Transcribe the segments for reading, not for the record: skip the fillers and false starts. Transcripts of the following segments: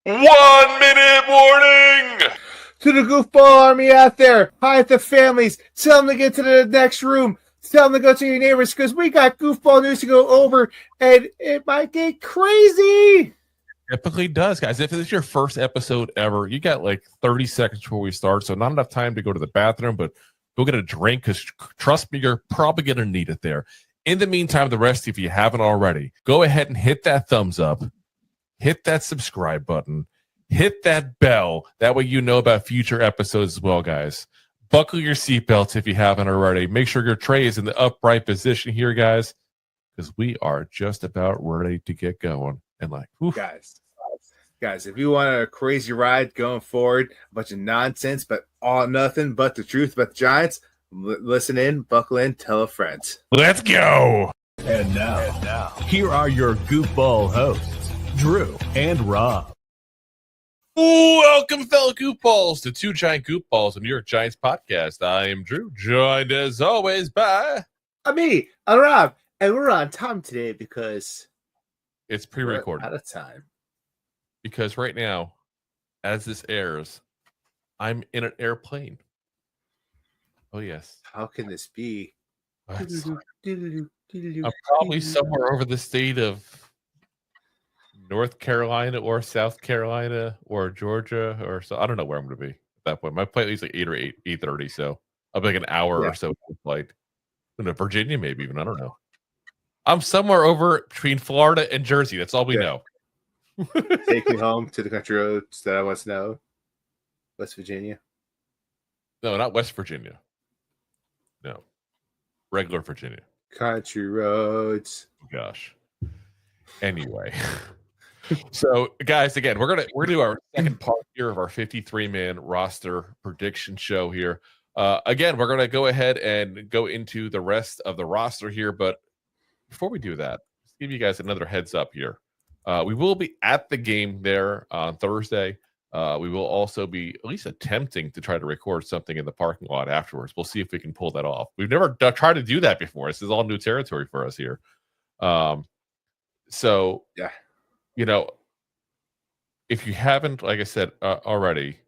1 minute warning! To the goofball army out there, hi at the families, tell them to get to the next room, tell them to go to your neighbors, because we got goofball news to go over, and it might get crazy. Typically does, guys. If it's your first episode ever, you got like 30 seconds before we start, so not enough time to go to the bathroom, but go get a drink, because trust me, you're probably going to need it there. In the meantime, the rest, if you haven't already, go ahead and hit that thumbs up, hit that subscribe button, hit that bell. That way you know about future episodes as well, guys. Buckle your seatbelts if you haven't already. Make sure your tray is in the upright position here, guys, because we are just about ready to get going. And like, oof. Guys, if you want a crazy ride going forward, a bunch of nonsense, but all nothing but the truth about the Giants, listen in, buckle in, tell a friend. Let's go. And now, here are your goofball hosts, Drew and Rob. Welcome, fellow Goofballs, to Two Giant Goofballs, a New York Giants podcast. I am Drew, joined as always by... me, I'm Rob, and we're on time today because... It's pre-recorded. We're out of time. Because right now, as this airs, I'm in an airplane. Oh, yes. How can this be? I'm probably somewhere over the state of North Carolina or South Carolina or Georgia or so. I don't know where I'm going to be at that point. My flight leaves like 8 or 8:30, so I'll be like an hour or so flight. Virginia, maybe even. I don't know. I'm somewhere over between Florida and Jersey. That's all we know. Take me home to the country roads that I want to know. West Virginia. No, not West Virginia. No. Regular Virginia. Country roads. Gosh. Anyway. So, guys, again, we're gonna do our second part here of our 53-man roster prediction show here. Again, we're gonna go ahead and go into the rest of the roster here, but before we do that, let's give you guys another heads up here. We will be at the game there on Thursday. We will also be at least attempting to try to record something in the parking lot afterwards. We'll see if we can pull that off. We've never tried to do that before. This is all new territory for us here. So, yeah. You know, if you haven't, like I said already,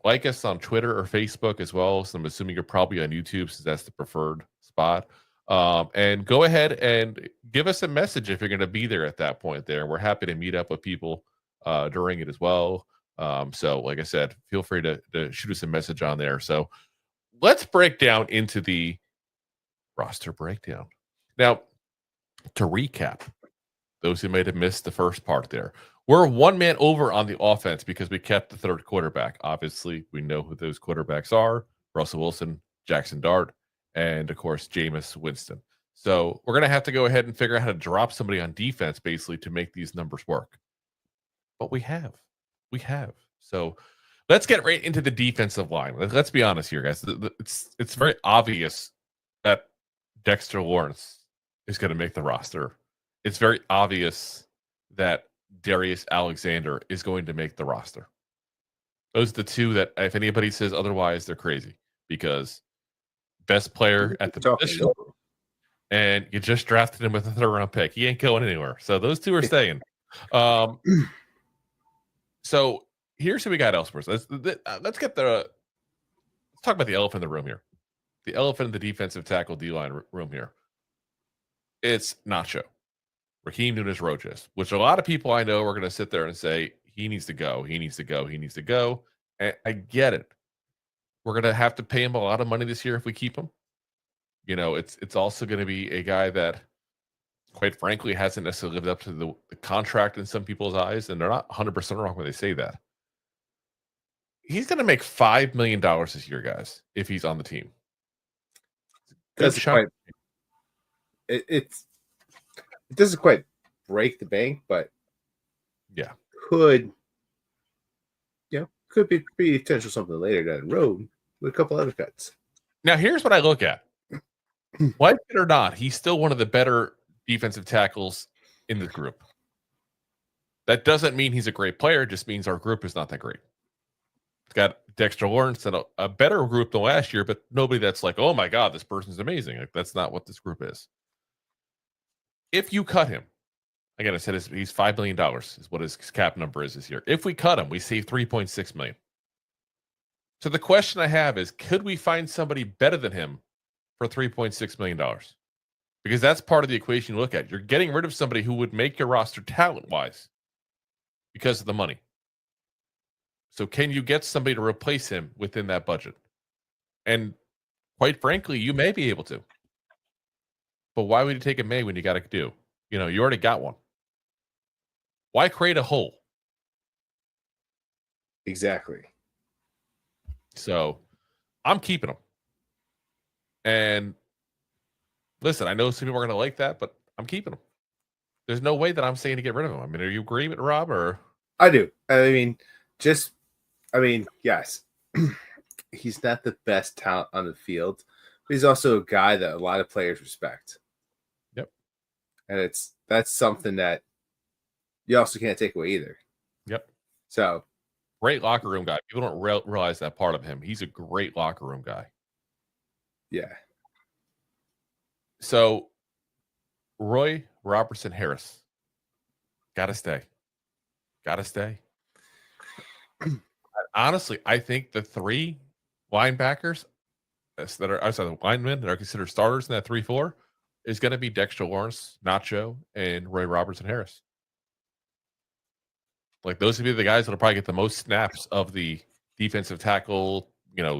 like us on Twitter or Facebook as well. So I'm assuming you're probably on YouTube since that's the preferred spot. And go ahead and give us a message if you're going to be there at that point there. We're happy to meet up with people during it as well. So like I said, feel free to shoot us a message on there. So let's break down into the roster breakdown. Now, to recap, those who might have missed the first part there, we're one man over on the offense because we kept the third quarterback. Obviously, we know who those quarterbacks are: Russell Wilson, Jackson Dart, and of course, Jameis Winston. So we're going to have to go ahead and figure out how to drop somebody on defense basically to make these numbers work. But we have. So let's get right into the defensive line. Let's be honest here, guys. It's very obvious that Dexter Lawrence is going to make the roster. It's very obvious that Darius Alexander is going to make the roster. Those are the two that if anybody says otherwise, they're crazy, because best player at the position, and you just drafted him with a third-round pick. He ain't going anywhere. So those two are staying. So here's who we got elsewhere. Let's talk about the elephant in the room here. The elephant in the defensive tackle D-line room here. It's Nacho, Rakeem Nunez-Roches, which a lot of people I know are going to sit there and say, he needs to go. And I get it. We're going to have to pay him a lot of money this year if we keep him. You know, it's also going to be a guy that, quite frankly, hasn't necessarily lived up to the contract in some people's eyes, and they're not 100% wrong when they say that. He's going to make $5 million this year, guys, if he's on the team. It doesn't quite break the bank, but yeah, could be potential something later down the road with a couple other cuts. Now, here's what I look at. Like it or not, he's still one of the better defensive tackles in the group. That doesn't mean he's a great player. It just means our group is not that great. It's got Dexter Lawrence and a better group than last year, but nobody that's like, oh my God, this person's amazing. Like, that's not what this group is. If you cut him, Again, I said he's $5 million is what his cap number is this year. If we cut him, we save $3.6 million. So the question I have is, could we find somebody better than him for $3.6 million? Because that's part of the equation you look at. You're getting rid of somebody who would make your roster talent-wise because of the money. So can you get somebody to replace him within that budget? And quite frankly, you may be able to. But why would you take a May when you got to do? You already got one. Why create a hole? Exactly. So I'm keeping him. And listen, I know some people are going to like that, but I'm keeping him. There's no way that I'm saying to get rid of him. I mean, are you agreeing with Rob? Or I do. Yes. He's not the best talent on the field, but he's also a guy that a lot of players respect. Yep. And that's something that you also can't take away either. Yep. So great locker room guy. People don't realize that part of him. He's a great locker room guy. Yeah. So Roy Robertson-Harris. Gotta stay. Honestly, I think the three linebackers that are outside the linemen that are considered starters in that 3-4 is going to be Dexter Lawrence, Nacho, and Roy Robertson-Harris. Like, those would be the guys that'll probably get the most snaps of the defensive tackle,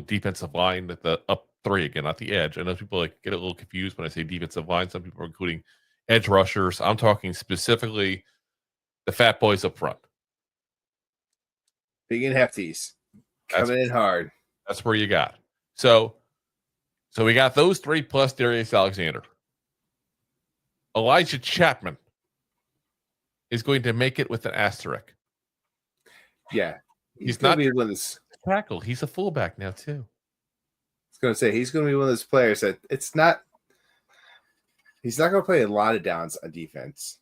defensive line at the up three again, not the edge. I know people get a little confused when I say defensive line. Some people are including edge rushers. I'm talking specifically the fat boys up front. Big and hefties. Coming in hard. That's where you got. So we got those three plus Darius Alexander. Elijah Chatman is going to make it with an asterisk. Yeah. He's not be one of those tackle. He's a fullback now too. I was going to say he's going to be one of those players that he's not going to play a lot of downs on defense.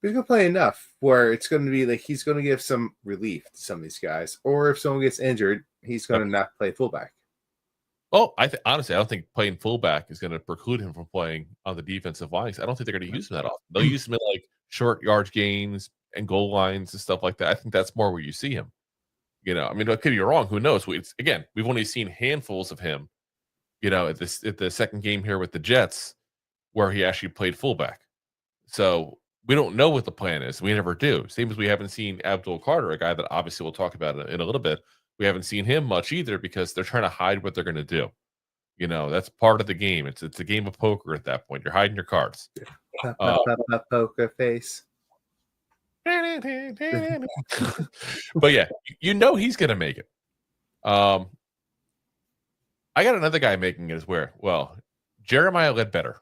But he's going to play enough where it's going to be like he's going to give some relief to some of these guys. Or if someone gets injured, he's going to not play fullback. Well, honestly, I don't think playing fullback is going to preclude him from playing on the defensive lines. I don't think they're going to use him that often. They'll use him in like short yardage gains and goal lines and stuff like that. I think that's more where you see him. I mean, I could be wrong. Who knows? We've only seen handfuls of him, at the second game here with the Jets where he actually played fullback. So we don't know what the plan is. We never do. Same as we haven't seen Abdul Carter, a guy that obviously we'll talk about in a little bit. We haven't seen him much either because they're trying to hide what they're going to do. That's part of the game. It's a game of poker at that point. You're hiding your cards. Poker face. But yeah, he's going to make it. I got another guy making it as well. Jeremiah Ledbetter.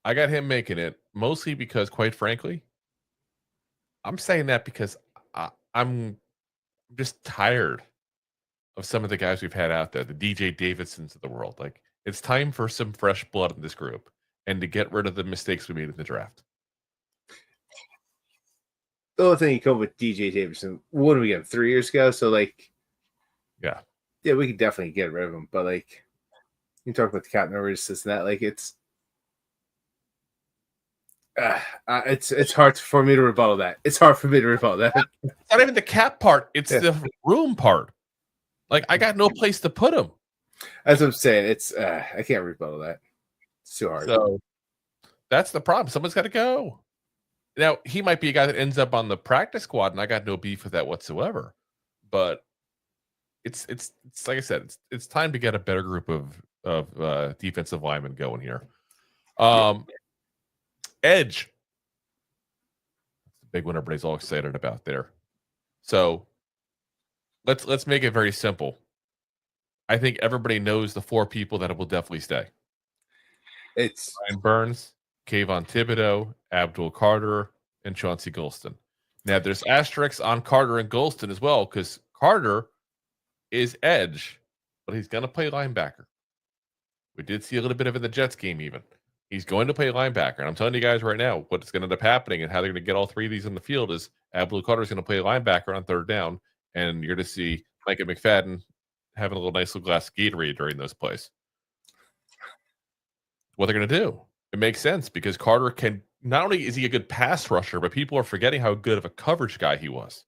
I got him making it mostly because, quite frankly, I'm saying that because I'm just tired of some of the guys we've had out there, the DJ Davidsons of the world. Like, it's time for some fresh blood in this group and to get rid of the mistakes we made in the draft. The only thing you come with DJ Davidson, what did we get 3 years ago? So yeah, we could definitely get rid of him. But you talk about the cap numbers, this and that. It's hard for me to rebuttal that. It's hard for me to rebuttal that. It's not even the cap part; it's the room part. Like, I got no place to put him. As I'm saying, it's I can't rebuttal that. It's too hard. So that's the problem. Someone's got to go. Now, he might be a guy that ends up on the practice squad, and I got no beef with that whatsoever. But it's like I said, it's time to get a better group of defensive linemen going here. Edge. That's the big one everybody's all excited about there. So let's make it very simple. I think everybody knows the four people that will definitely stay. It's Brian Burns, Kayvon Thibodeaux, Abdul Carter, and Chauncey Golston. Now, there's asterisks on Carter and Golston as well, because Carter is edge, but he's going to play linebacker. We did see a little bit of it in the Jets game even. He's going to play linebacker. And I'm telling you guys right now, what's going to end up happening and how they're going to get all three of these in the field is Abdul Carter is going to play linebacker on third down, and you're going to see Micah McFadden having a nice little glass of Gatorade during those plays. What they're going to do. It makes sense because Carter can not only is he a good pass rusher, but people are forgetting how good of a coverage guy he was.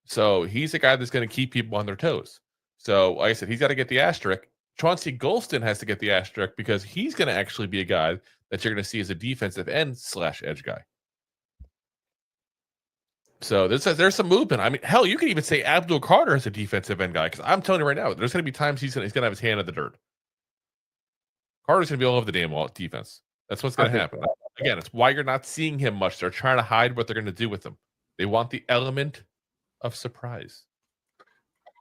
So he's a guy that's going to keep people on their toes. So, like I said, he's got to get the asterisk. Chauncey Golston has to get the asterisk because he's going to actually be a guy that you're going to see as a defensive end / edge guy. So there's some movement. I mean, hell, you could even say Abdul Carter is a defensive end guy because I'm telling you right now, there's going to be times he's going to have his hand in the dirt. Carter's going to be all over the damn defense. That's what's going to happen. Again, it's why you're not seeing him much. They're trying to hide what they're going to do with him. They want the element of surprise.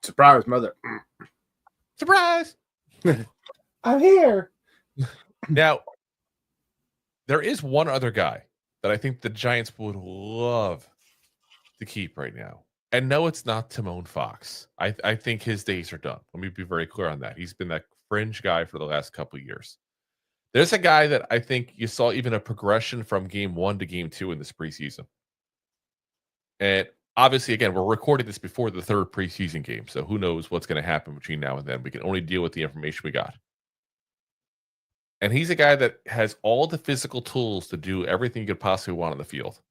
Surprise, mother. Surprise! I'm here. Now, there is one other guy that I think the Giants would love to keep right now. And no, it's not Timon Fox. I think his days are done. Let me be very clear on that. He's been that fringe guy for the last couple of years. There's a guy that I think you saw even a progression from game 1 to game 2 in this preseason. And obviously, again, we're recording this before the 3rd preseason game. So who knows what's going to happen between now and then. We can only deal with the information we got. And he's a guy that has all the physical tools to do everything you could possibly want on the field,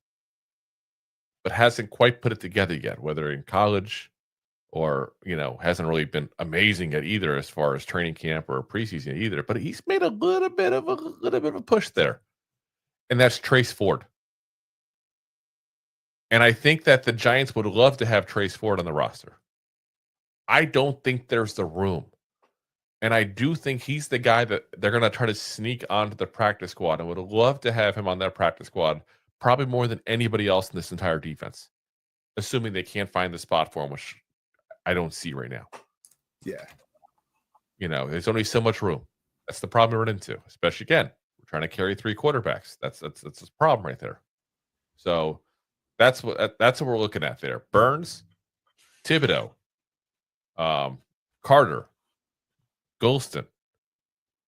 but hasn't quite put it together yet, whether in college or, hasn't really been amazing at either as far as training camp or preseason either. But he's made a little bit of a push there. And that's Trace Ford. And I think that the Giants would love to have Trace Ford on the roster. I don't think there's the room. And I do think he's the guy that they're going to try to sneak onto the practice squad. I would love to have him on that practice squad, probably more than anybody else in this entire defense, assuming they can't find the spot for him, which I don't see right now. Yeah. There's only so much room. That's the problem we run into, especially, again, we're trying to carry 3 quarterbacks. That's the problem right there. So that's what we're looking at there. Burns, Thibodeaux, Carter, Golston,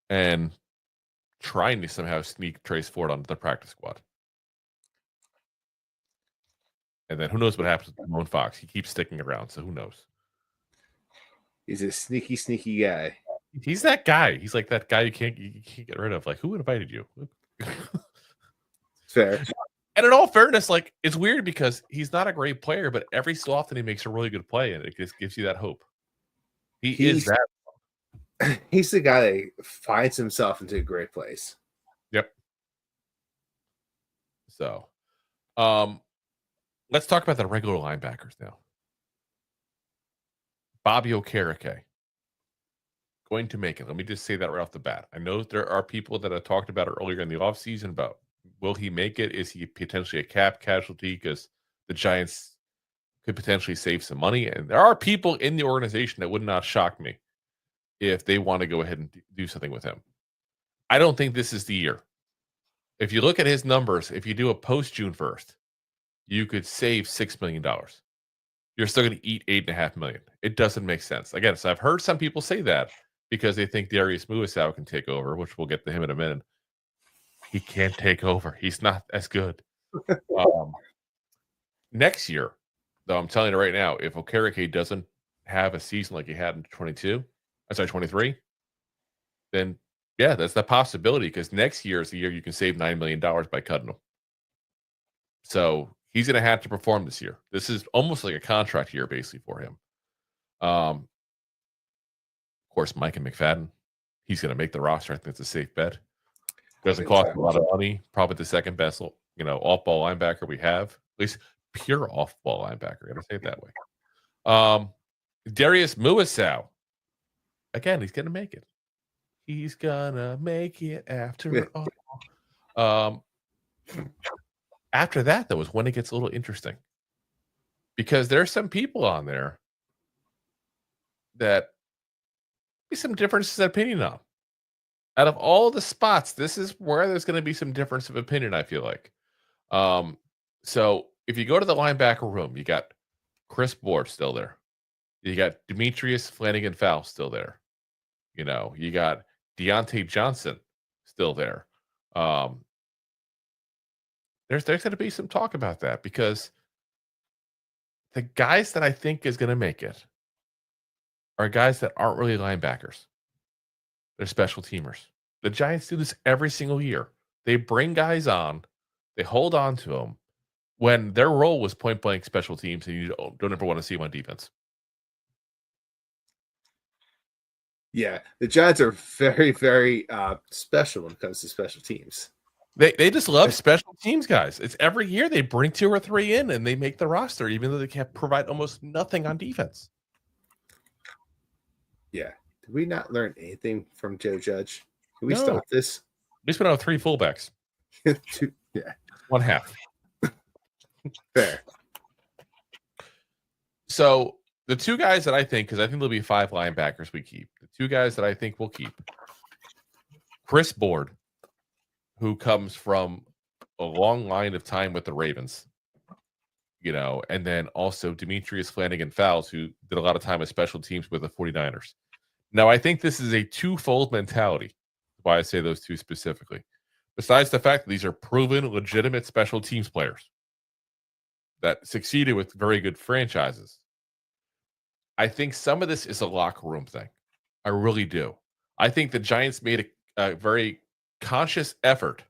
and trying to somehow sneak Trace Ford onto the practice squad. And then who knows what happens with Timon Fox. He keeps sticking around, so who knows? He's a sneaky, sneaky guy. He's that guy. He's like that guy you can't get rid of. Like, who invited you? Fair. And in all fairness, like, it's weird because he's not a great player, but every so often he makes a really good play, and it just gives you that hope. He's that. He's the guy that finds himself into a great place. Yep. So, let's talk about the regular linebackers now. Bobby Okereke going to make it. Let me just say that right off the bat. I know there are people that have talked about it earlier in the offseason about will he make it? Is he potentially a cap casualty because the Giants could potentially save some money? And there are people in the organization that would not shock me if they want to go ahead and do something with him. I don't think this is the year. If you look at his numbers, if you do a post June 1st, you could save $6 million. You're still going to eat $8.5 million. It doesn't make sense. Again, so I've heard some people say that because they think Darius Muasau can take over, which we'll get to him in a minute. He can't take over. He's not as good. Next year, though, I'm telling you right now, if Okereke doesn't have a season like he had in 23, then yeah, that's the possibility because next year is the year you can save $9 million by cutting him. So he's going to have to perform this year. This is almost like a contract year basically for him. Of course, Micah McFadden, he's going to make the roster. I think it's a safe bet. Doesn't cost a lot of money. Probably the second best, off-ball linebacker we have. At least pure off-ball linebacker. I gotta say it that way. Darius Muasau. Again, he's gonna make it. He's gonna make it after all. After that, though, is when it gets a little interesting. Because there's some people on there that be some differences of opinion on. Out of all the spots, this is where there's going to be some difference of opinion, I feel like. So if you go to the linebacker room, you got Chris Board still there. You got Demetrius Flannigan-Fowles still there. You got Deontay Johnson still there. There's going to be some talk about that because the guys that I think is going to make it are guys that aren't really linebackers. They're special teamers. The Giants do this every single year. They bring guys on, they hold on to them when their role was point blank special teams, and you don't ever want to see them on defense. Yeah, the Giants are very, very special when it comes to special teams. They just love special teams guys. It's every year they bring 2 or 3 in and they make the roster, even though they can't provide almost nothing on defense. Yeah. Did we not learn anything from Joe Judge? Can we No. stop this? We spent on 3 fullbacks. Yeah. 1 half. Fair. So the 2 guys that I think, because I think there'll be 5 linebackers we keep. The 2 guys that I think we'll keep. Chris Board, who comes from a long line of time with the Ravens, and then also Demetrius Flannigan-Fowles, who did a lot of time as special teams with the 49ers. Now, I think this is a twofold mentality, why I say those 2 specifically. Besides the fact that these are proven, legitimate special teams players that succeeded with very good franchises, I think some of this is a locker room thing. I really do. I think the Giants made a very conscious effort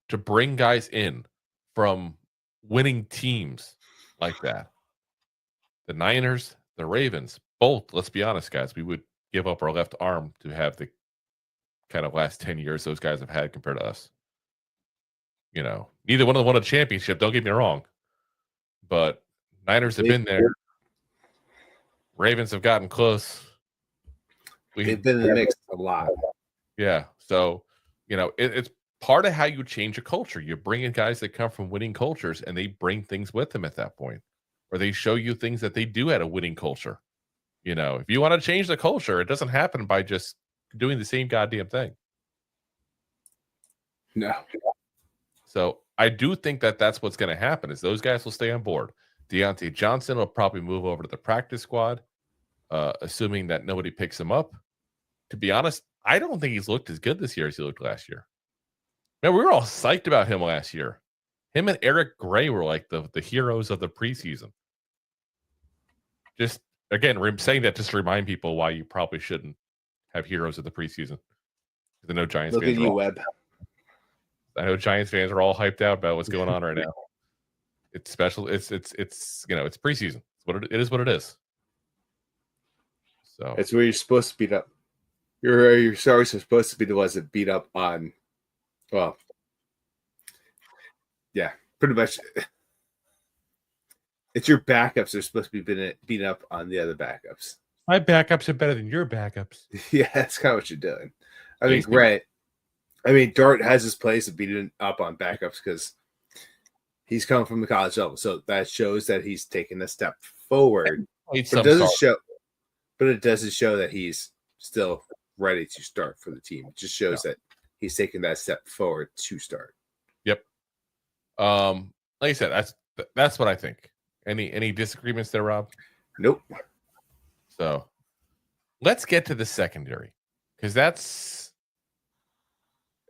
to bring guys in from winning teams like that. The Niners, the Ravens, both, let's be honest, guys, we would give up our left arm to have the kind of last 10 years those guys have had compared to us. Neither one of them won a championship, don't get me wrong. But Niners have been there. Ravens have gotten close. They've been in the mix a lot. Yeah. So, it's part of how you change a culture. You bring in guys that come from winning cultures, and they bring things with them at that point, or they show you things that they do at a winning culture. If you want to change the culture, it doesn't happen by just doing the same goddamn thing. No. So I do think that that's what's going to happen is those guys will stay on board. Deontay Johnson will probably move over to the practice squad, assuming that nobody picks him up. To be honest, I don't think he's looked as good this year as he looked last year. Man, we were all psyched about him last year. Him and Eric Gray were like the heroes of the preseason. Just, again, saying that just to remind people why you probably shouldn't have heroes of the preseason. I know Giants fans. Look at you, Webb. I know Giants fans are all hyped out about what's going on right now. It's special. It's it's preseason. It is what it is. So it's where you're supposed to beat up. Your stars are supposed to be the ones that beat up on. Well, yeah, pretty much. It's your backups that are supposed to be beating up on the other backups. My backups are better than your backups. Yeah, that's kind of what you're doing. I mean, granted, Dart has his place of beating up on backups because he's coming from the college level, so that shows that he's taking a step forward. But it doesn't show that he's still ready to start for the team. It just shows that he's taking that step forward to start. Yep. Like I said, that's what I think. Any disagreements there, Rob? Nope. So let's get to the secondary because that's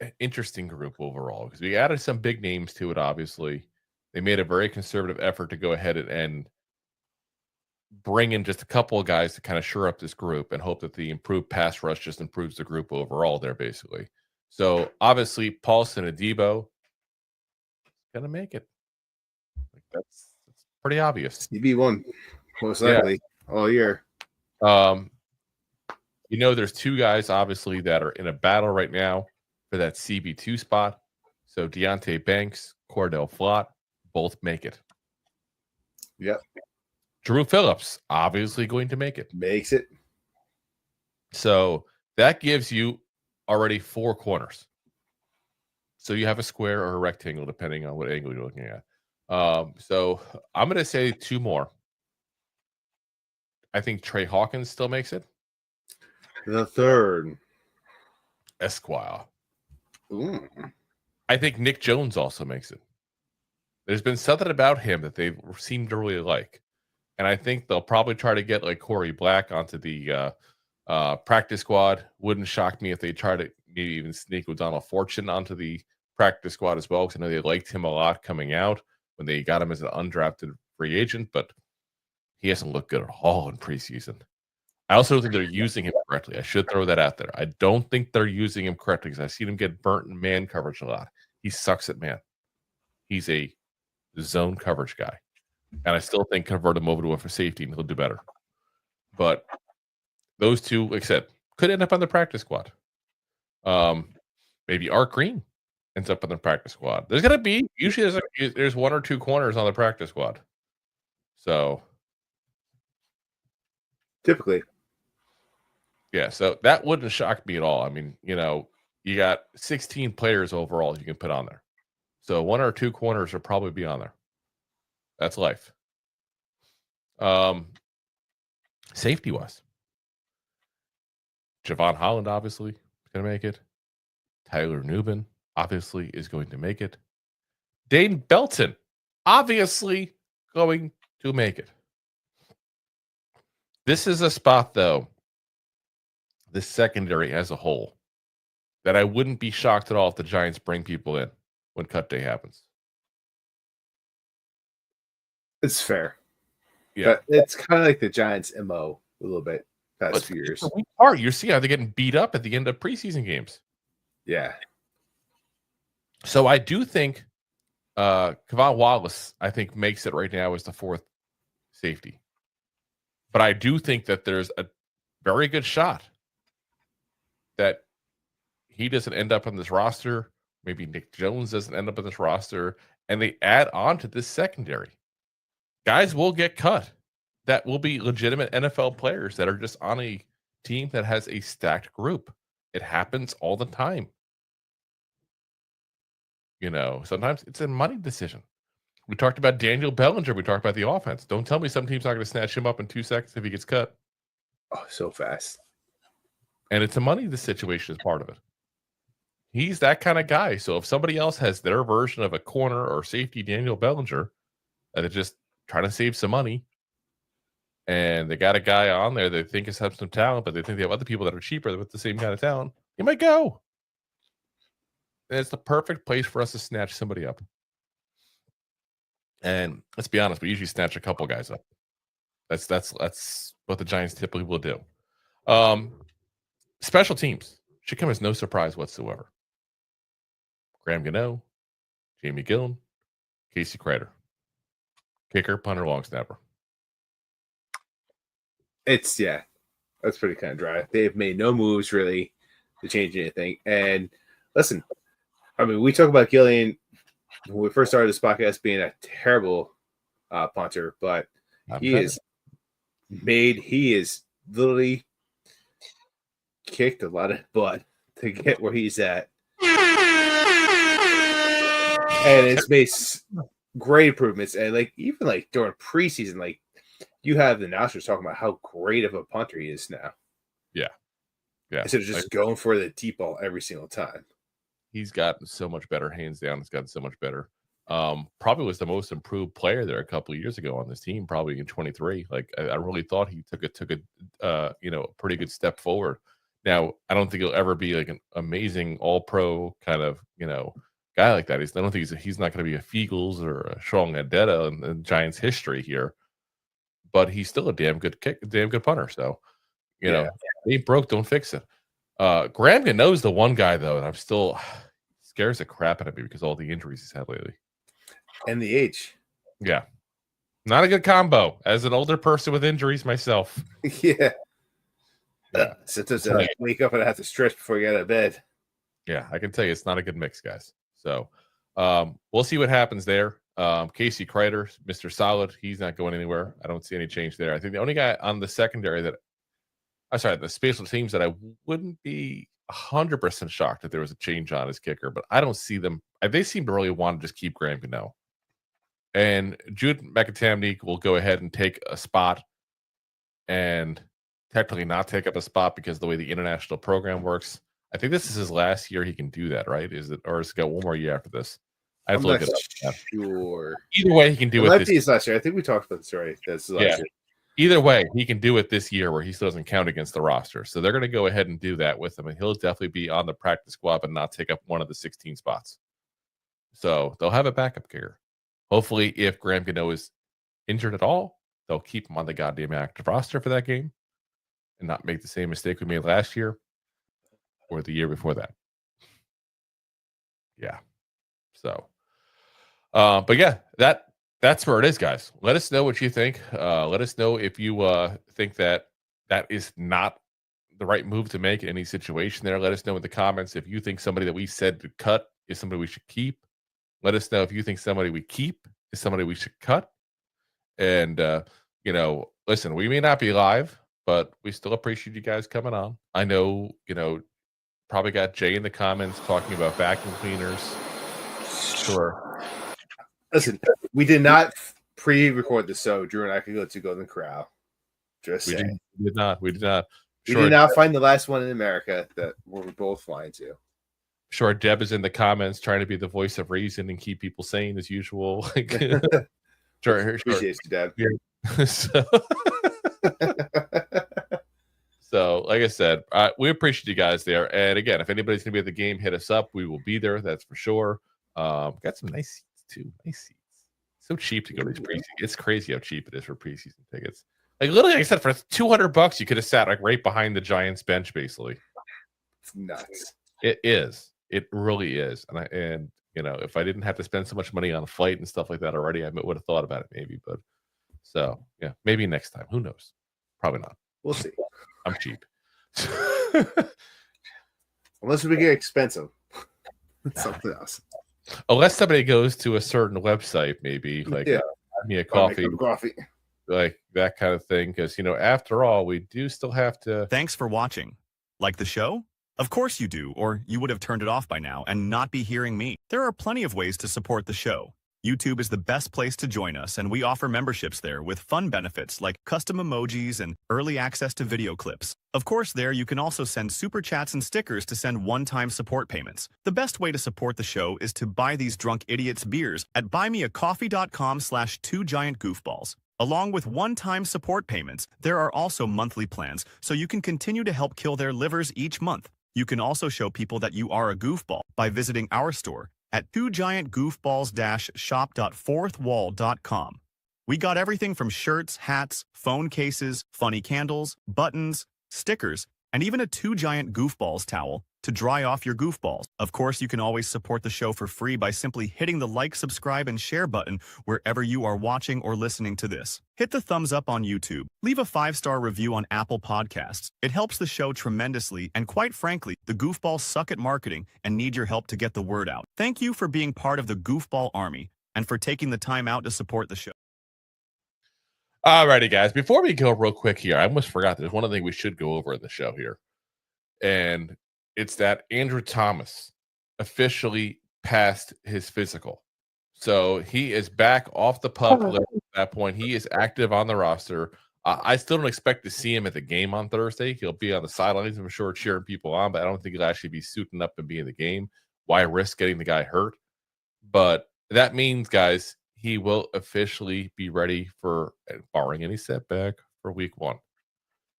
an interesting group overall because we added some big names to it. Obviously, they made a very conservative effort to go ahead and bring in just a couple of guys to kind of shore up this group and hope that the improved pass rush just improves the group overall there, basically. So obviously, Paulson and Thibodeaux gonna make it. That's pretty obvious. CB1, most likely all year. There's 2 guys obviously that are in a battle right now for that CB2 spot. So Deonte Banks, Cordell Flott, both make it. Yep. Drew Phillips obviously going to make it. Makes it. So that gives you already 4 corners. So you have a square or a rectangle depending on what angle you're looking at. So I'm going to say 2 more. I think Trey Hawkins still makes it. The 3rd. Esquire. Ooh. I think Nick Jones also makes it. There's been something about him that they seem to really like. And I think they'll probably try to get like Corey Black onto the practice squad. Wouldn't shock me if they try to maybe even sneak O'Donnell Fortune onto the practice squad as well, because I know they liked him a lot coming out when they got him as an undrafted free agent, but he hasn't looked good at all in preseason. I also don't think they're using him correctly. I should throw that out there. I don't think they're using him correctly because I've seen him get burnt in man coverage a lot. He sucks at man. He's a zone coverage guy. And I still think convert him over to a safety and he'll do better. But those two, like I said, could end up on the practice squad. Maybe Art Green ends up on the practice squad. There's going to be, usually there's one or two corners on the practice squad. So. Typically. Yeah, so that wouldn't shock me at all. I mean, you got 16 players overall you can put on there. So one or two corners will probably be on there. That's life. Safety wise. Javon Holland obviously is going to make it. Tyler Nubin obviously is going to make it. Dane Belton obviously going to make it. This is a spot, though, the secondary as a whole, that I wouldn't be shocked at all if the Giants bring people in when cut day happens. It's fair. Yeah. But it's kind of like the Giants' MO a little bit past few years. You see how they're getting beat up at the end of preseason games. Yeah. So I do think Kayvon Wallace, I think, makes it right now as the fourth safety. But I do think that there's a very good shot that he doesn't end up on this roster. Maybe Nick Jones doesn't end up on this roster. And they add on to this secondary. Guys will get cut. That will be legitimate NFL players that are just on a team that has a stacked group. It happens all the time. Sometimes it's a money decision. We talked about Daniel Bellinger. We talked about the offense. Don't tell me some team's not going to snatch him up in 2 seconds if he gets cut. Oh, so fast. And it's a money situation is part of it. He's that kind of guy. So if somebody else has their version of a corner or safety Daniel Bellinger, and they're just trying to save some money, and they got a guy on there they think has some talent, but they think they have other people that are cheaper with the same kind of talent, he might go. And it's the perfect place for us to snatch somebody up. And let's be honest, we usually snatch a couple guys up. That's what the Giants typically will do. Special teams should come as no surprise whatsoever. Graham Gano, Jamie Gillen, Casey Kreiter. Kicker, punter, long snapper. That's pretty kind of dry. They've made no moves really to change anything. And listen, I mean, we talk about Gillian when we first started this podcast being a terrible punter, but he is literally kicked a lot of butt to get where he's at. And it's made great improvements. And even during preseason, you have the announcers talking about how great of a punter he is now. Yeah. Instead of just going for the deep ball every single time. He's gotten so much better, hands down. He's gotten so much better. Probably was the most improved player there a couple of years ago on this team, probably in 23. I really thought he took a pretty good step forward. Now, I don't think he'll ever be an amazing all-pro kind of, guy like that. I don't think he's not going to be a Fiegels or a Sean Adetta in the Giants history here, but he's still a damn good punter. So, ain't broke, don't fix it. Graham Gano's the one guy though, and I'm still scares the crap out of me because of all the injuries he's had lately. And the age. Yeah. Not a good combo as an older person with injuries myself. Yeah. Sometimes I wake up and I have to stretch before I get out of bed. Yeah, I can tell you it's not a good mix, guys. So we'll see what happens there. Casey Kreiter, Mr. Solid, he's not going anywhere. I don't see any change there. I think the only guy on the secondary the special teams that I wouldn't be 100% shocked if there was a change on his kicker, but I don't see them. They seem to really want to just keep Graham Gano. And Jude McAtamney will go ahead and take a spot and technically not take up a spot because of the way the international program works. I think this is his last year he can do that, right? Is it, or has it got one more year after this? I have to look it up. Sure. Either way, he can do it. Might be his last year. I think we talked about this already. That's his last year. Either way, he can do it this year where he still doesn't count against the roster. So they're going to go ahead and do that with him, and he'll definitely be on the practice squad but not take up one of the 16 spots. So they'll have a backup kicker. Hopefully, if Graham Gano is injured at all, they'll keep him on the goddamn active roster for that game. and not make the same mistake we made last year or the year before that. Yeah. So, but yeah, that's where it is, guys. Let us know what you think. Let us know if you think that is not the right move to make in any situation there. Let us know in the comments if you think somebody that we said to cut is somebody we should keep. Let us know if you think somebody we keep is somebody we should cut. And, listen, we may not be live, but we still appreciate you guys coming on. I know, probably got Jay in the comments talking about vacuum cleaners. Sure. Listen, we did not pre-record this, so Drew and I could go in the crowd. Just saying. We did not. We did not find the last one in America that we're both flying to. Sure, Deb is in the comments trying to be the voice of reason and keep people sane as usual. Sure. Appreciate you, Deb. Yeah. So, like I said, we appreciate you guys there. And again, if anybody's going to be at the game, hit us up. We will be there. That's for sure. Got some nice seats, too. Nice seats. So cheap to go to these preseason. It's crazy how cheap it is for preseason tickets. Like, literally, like I said, for $200, you could have sat like right behind the Giants bench, basically. It's nuts. It is. It really is. And if I didn't have to spend so much money on a flight and stuff like that already, I would have thought about it maybe. But so, yeah, maybe next time. Who knows? Probably not. We'll see. I'm cheap. Unless we get expensive. Something else. Unless somebody goes to a certain website, maybe like have me a coffee, like that kind of thing. Because, after all, we do still have to. Thanks for watching. Like the show? Of course you do, or you would have turned it off by now and not be hearing me. There are plenty of ways to support the show. YouTube is the best place to join us, and we offer memberships there with fun benefits like custom emojis and early access to video clips. Of course, there you can also send super chats and stickers to send one-time support payments. The best way to support the show is to buy these drunk idiots beers at buymeacoffee.com/2giantgoofballs. Along with one-time support payments, there are also monthly plans, so you can continue to help kill their livers each month. You can also show people that you are a goofball by visiting our store at 2giantgoofballs-shop.fourthwall.com. We got everything from shirts, hats, phone cases, funny candles, buttons, stickers, and even a 2 Giant Goofballs towel to dry off your goofballs. Of course, you can always support the show for free by simply hitting the like, subscribe, and share button wherever you are watching or listening to this. Hit the thumbs up on YouTube. Leave a 5-star review on Apple Podcasts. It helps the show tremendously, and quite frankly, the Goofballs suck at marketing and need your help to get the word out. Thank you for being part of the Goofball Army and for taking the time out to support the show. Alrighty, guys. Before we go real quick here, I almost forgot there's one other thing we should go over in the show here. And it's that Andrew Thomas officially passed his physical. So he is back off the pup list at that point. He is active on the roster. I still don't expect to see him at the game on Thursday. He'll be on the sidelines, I'm sure, cheering people on, but I don't think he'll actually be suiting up and be in the game. Why risk getting the guy hurt? But that means, guys, he will officially be ready for, barring any setback, for week 1.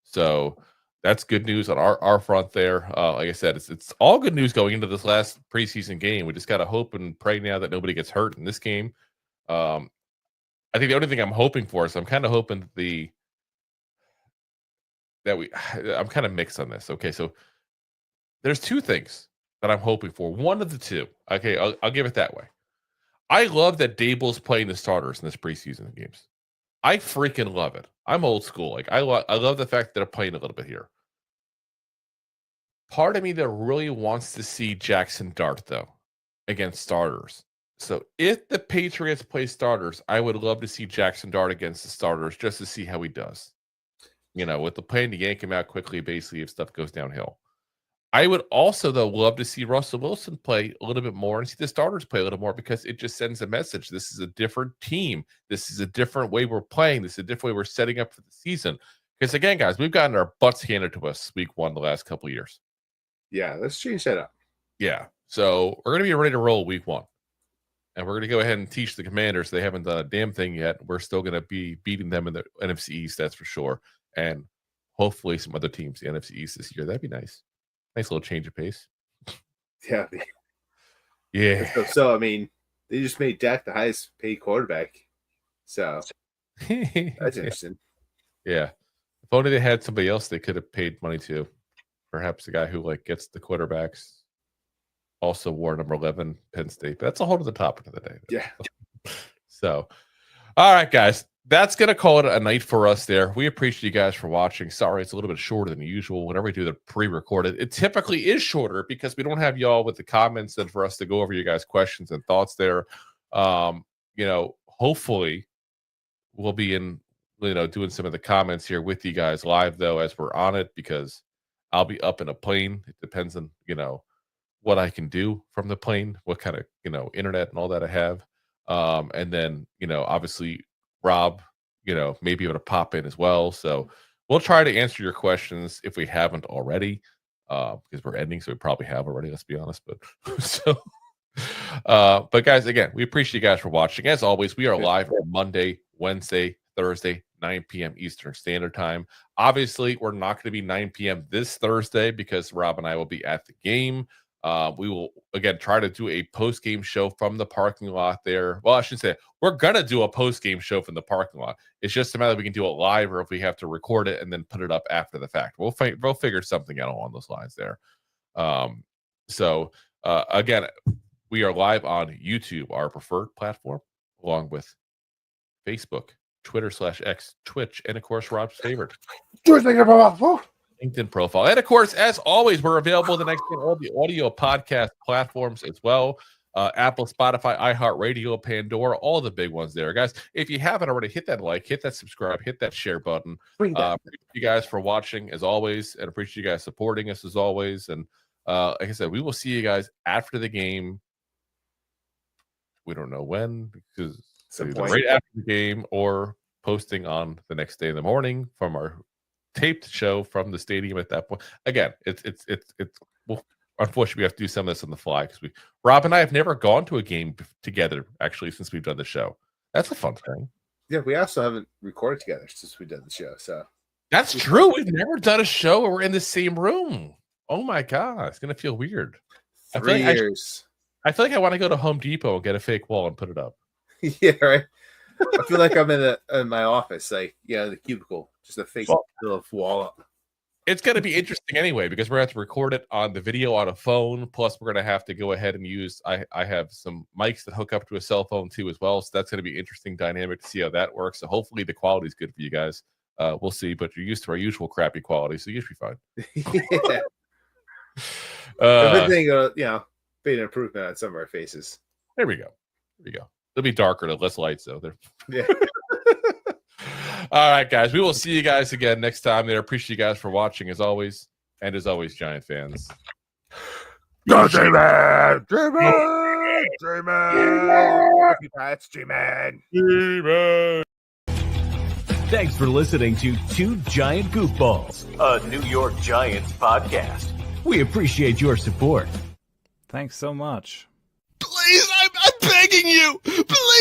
So that's good news on our front there. Like I said, it's all good news going into this last preseason game. We just got to hope and pray now that nobody gets hurt in this game. I think the only thing I'm hoping for is I'm kind of hoping I'm kind of mixed on this. Okay, so there's 2 things that I'm hoping for. One of the 2. Okay, I'll give it that way. I love that Dable's playing the starters in this preseason games. I freaking love it. I'm old school. Like I love the fact that they're playing a little bit here. Part of me that really wants to see Jackson Dart though against starters. So if the Patriots play starters, I would love to see Jackson Dart against the starters just to see how he does. With the plan to yank him out quickly, basically if stuff goes downhill. I would also, though, love to see Russell Wilson play a little bit more and see the starters play a little more because it just sends a message. This is a different team. This is a different way we're playing. This is a different way we're setting up for the season. Because, again, guys, we've gotten our butts handed to us week 1 the last couple of years. Yeah, let's change that up. Yeah. So we're going to be ready to roll week 1. And we're going to go ahead and teach the Commanders. They haven't done a damn thing yet. We're still going to be beating them in the NFC East, that's for sure. And hopefully some other teams, the NFC East this year. That'd be nice. Nice little change of pace. Yeah. Yeah. So I mean, they just made Dak the highest paid quarterback. So that's interesting. Yeah. If only they had somebody else they could have paid money to. Perhaps the guy who like gets the quarterbacks also wore number 11 Penn State. But that's a whole other topic of the day. Yeah. So, all right, guys. That's going to call it a night for us there. We appreciate you guys for watching. Sorry, it's a little bit shorter than usual. Whenever we do the pre-recorded, it typically is shorter because we don't have y'all with the comments and for us to go over you guys' questions and thoughts there. Hopefully we'll be in, doing some of the comments here with you guys live, though, as we're on it, because I'll be up in a plane. It depends on, what I can do from the plane, what kind of, internet and all that I have. And then, obviously, Rob, may be able to pop in as well. So we'll try to answer your questions if we haven't already, because we're ending, so we probably have already, let's be honest. But guys, again, we appreciate you guys for watching. As always, we are live on Monday, Wednesday, Thursday, 9 p.m. Eastern Standard Time. Obviously, we're not going to be 9 p.m. this Thursday because Rob and I will be at the game. We will, again, try to do a post-game show from the parking lot there. Well, I should say, we're going to do a post-game show from the parking lot. It's just a matter of we can do it live or if we have to record it and then put it up after the fact. We'll figure something out along those lines there. Again, we are live on YouTube, our preferred platform, along with Facebook, Twitter/X, Twitch, and, of course, Rob's favorite, LinkedIn profile. And, of course, as always, we're available the next day on all the audio podcast platforms as well. Apple, Spotify, iHeartRadio, Pandora, all the big ones there. Guys, if you haven't already, hit that like, hit that subscribe, hit that share button. Appreciate you guys for watching, as always, and appreciate you guys supporting us, as always. And like I said, we will see you guys after the game. We don't know when, because either right after the game or posting on the next day in the morning from our taped show from the stadium at that point. Again, well, unfortunately, we have to do some of this on the fly because Rob and I have never gone to a game together, actually, since we've done the show. That's a fun thing. Yeah, we also haven't recorded together since we did the show. So that's true. We've never done a show where we're in the same room. Oh my God, it's gonna feel weird. 3 years. I feel like I want to go to Home Depot and get a fake wall and put it up. Yeah, right. I feel like I'm in my office, like the cubicle, just a fake wall up. It's going to be interesting anyway because we're going to have to record it on the video on a phone. Plus, we're going to have to go ahead and use. I have some mics that hook up to a cell phone too as well. So that's going to be an interesting dynamic to see how that works. So hopefully the quality is good for you guys. We'll see, but you're used to our usual crappy quality, so you should be fine. Yeah. Good thing, being an improvement on some of our faces. There we go. It'll be darker, less lights though. Yeah. All right, guys. We will see you guys again next time. There. Appreciate you guys for watching, as always, and as always, Giant fans. Go Dreamin'! Dreamin'! Thanks for listening to Two Giant Goofballs, a New York Giants podcast. We appreciate your support. Thanks so much. Please, I'm begging you. Please.